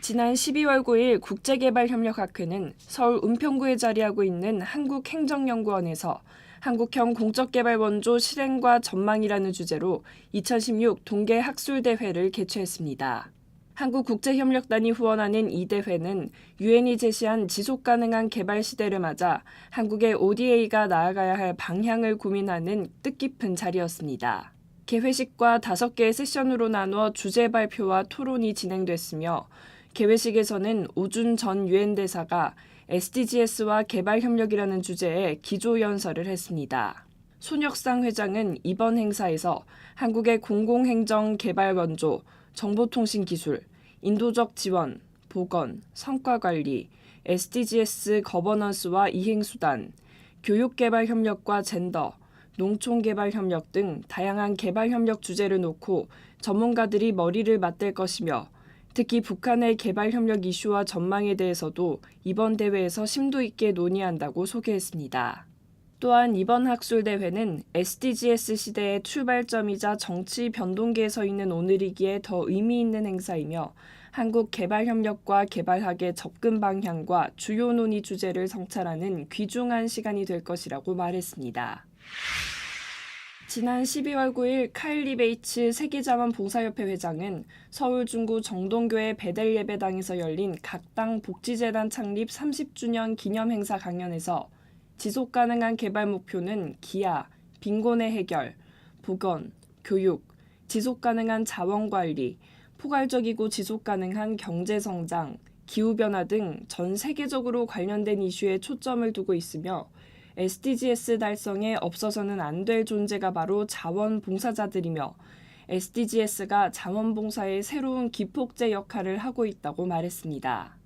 지난 12월 9일 국제개발협력학회는 서울 은평구에 자리하고 있는 한국행정연구원에서 한국형 공적개발 원조 실행과 전망이라는 주제로 2016 동계 학술대회를 개최했습니다. 한국국제협력단이 후원하는 이 대회는 유엔이 제시한 지속가능한 개발 시대를 맞아 한국의 ODA가 나아가야 할 방향을 고민하는 뜻깊은 자리였습니다. 개회식과 5개의 세션으로 나누어 주제 발표와 토론이 진행됐으며 개회식에서는 오준 전 유엔 대사가 SDGs와 개발협력이라는 주제의 기조연설을 했습니다. 손혁상 회장은 이번 행사에서 한국의 공공행정 개발 원조, 정보통신기술, 인도적 지원, 보건, 성과관리, SDGs 거버넌스와 이행수단, 교육개발협력과 젠더, 농촌개발협력 등 다양한 개발협력 주제를 놓고 전문가들이 머리를 맞댈 것이며 특히 북한의 개발협력 이슈와 전망에 대해서도 이번 대회에서 심도 있게 논의한다고 소개했습니다. 또한 이번 학술대회는 SDGs 시대의 출발점이자 정치 변동기에 서 있는 오늘이기에 더 의미 있는 행사이며 한국 개발협력과 개발학의 접근 방향과 주요 논의 주제를 성찰하는 귀중한 시간이 될 것이라고 말했습니다. 지난 12월 9일 카일리 베이츠 세계자원봉사협회 회장은 서울 중구 정동교회 베델예배당에서 열린 각당 복지재단 창립 30주년 기념행사 강연에서 지속가능한 개발 목표는 기아, 빈곤의 해결, 보건, 교육, 지속가능한 자원관리, 포괄적이고 지속가능한 경제성장, 기후변화 등 전 세계적으로 관련된 이슈에 초점을 두고 있으며 SDGs 달성에 없어서는 안 될 존재가 바로 자원봉사자들이며 SDGs가 자원봉사의 새로운 기폭제 역할을 하고 있다고 말했습니다.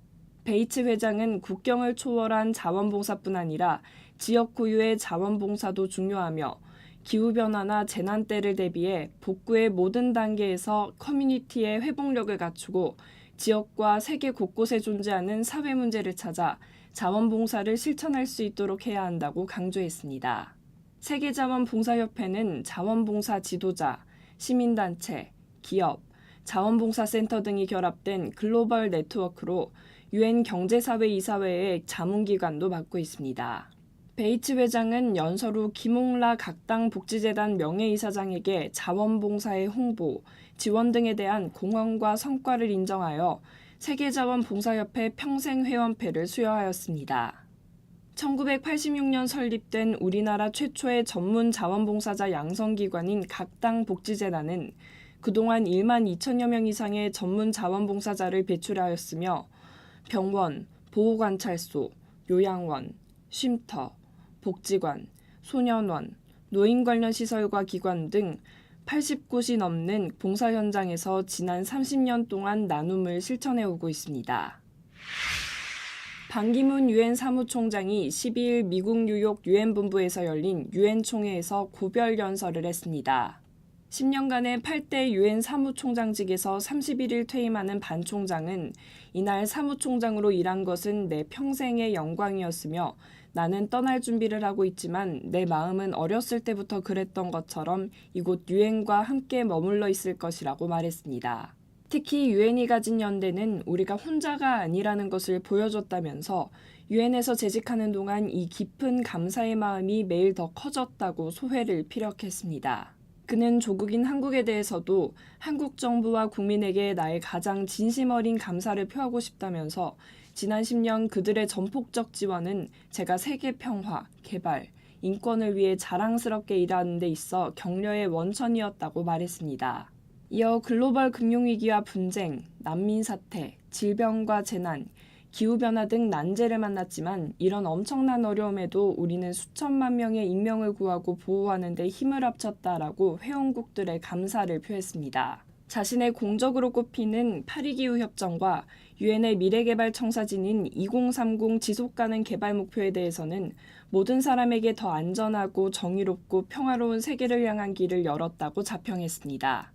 베이츠 회장은 국경을 초월한 자원봉사뿐 아니라 지역 고유의 자원봉사도 중요하며 기후변화나 재난 때를 대비해 복구의 모든 단계에서 커뮤니티의 회복력을 갖추고 지역과 세계 곳곳에 존재하는 사회 문제를 찾아 자원봉사를 실천할 수 있도록 해야 한다고 강조했습니다. 세계자원봉사협회는 자원봉사 지도자, 시민단체, 기업, 자원봉사센터 등이 결합된 글로벌 네트워크로 유엔 경제사회 이사회의 자문기관도 맡고 있습니다. 베이츠 회장은 연설 후 김홍라 각당 복지재단 명예이사장에게 자원봉사의 홍보, 지원 등에 대한 공헌과 성과를 인정하여 세계자원봉사협회 평생회원패를 수여하였습니다. 1986년 설립된 우리나라 최초의 전문 자원봉사자 양성기관인 각당 복지재단은 그동안 1만 2천여 명 이상의 전문 자원봉사자를 배출하였으며 병원, 보호관찰소, 요양원, 쉼터, 복지관, 소년원, 노인 관련 시설과 기관 등 80곳이 넘는 봉사 현장에서 지난 30년 동안 나눔을 실천해오고 있습니다. 반기문 유엔 사무총장이 12일 미국 뉴욕 유엔 본부에서 열린 유엔 총회에서 고별 연설을 했습니다. 10년간의 8대 유엔 사무총장직에서 31일 퇴임하는 반 총장은 이날 사무총장으로 일한 것은 내 평생의 영광이었으며 나는 떠날 준비를 하고 있지만 내 마음은 어렸을 때부터 그랬던 것처럼 이곳 유엔과 함께 머물러 있을 것이라고 말했습니다. 특히 유엔이 가진 연대는 우리가 혼자가 아니라는 것을 보여줬다면서 유엔에서 재직하는 동안 이 깊은 감사의 마음이 매일 더 커졌다고 소회를 피력했습니다. 그는 조국인 한국에 대해서도 한국 정부와 국민에게 나의 가장 진심 어린 감사를 표하고 싶다면서 지난 10년 그들의 전폭적 지원은 제가 세계 평화, 개발, 인권을 위해 자랑스럽게 일하는 데 있어 격려의 원천이었다고 말했습니다. 이어 글로벌 금융위기와 분쟁, 난민 사태, 질병과 재난, 기후변화 등 난제를 만났지만 이런 엄청난 어려움에도 우리는 수천만 명의 인명을 구하고 보호하는 데 힘을 합쳤다라고 회원국들의 감사를 표했습니다. 자신의 공적으로 꼽히는 파리기후협정과 유엔의 미래개발청사진인 2030 지속가능 개발 목표에 대해서는 모든 사람에게 더 안전하고 정의롭고 평화로운 세계를 향한 길을 열었다고 자평했습니다.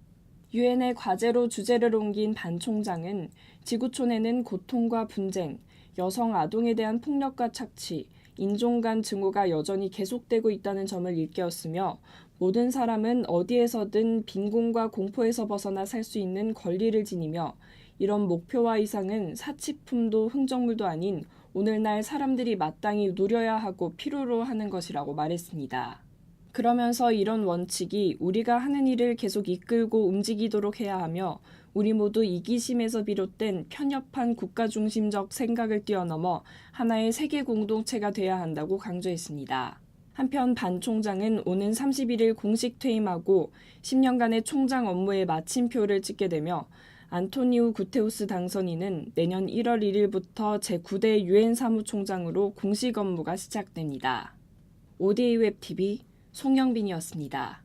유엔의 과제로 주제를 옮긴 반 총장은 지구촌에는 고통과 분쟁, 여성 아동에 대한 폭력과 착취, 인종 간 증오가 여전히 계속되고 있다는 점을 일깨웠으며 모든 사람은 어디에서든 빈곤과 공포에서 벗어나 살 수 있는 권리를 지니며 이런 목표와 이상은 사치품도 흥정물도 아닌 오늘날 사람들이 마땅히 누려야 하고 필요로 하는 것이라고 말했습니다. 그러면서 이런 원칙이 우리가 하는 일을 계속 이끌고 움직이도록 해야 하며 우리 모두 이기심에서 비롯된 편협한 국가중심적 생각을 뛰어넘어 하나의 세계 공동체가 돼야 한다고 강조했습니다. 한편 반 총장은 오는 31일 공식 퇴임하고 10년간의 총장 업무에 마침표를 찍게 되며 안토니우 구테우스 당선인은 내년 1월 1일부터 제9대 유엔 사무총장으로 공식 업무가 시작됩니다. ODA 웹TV 송영빈이었습니다.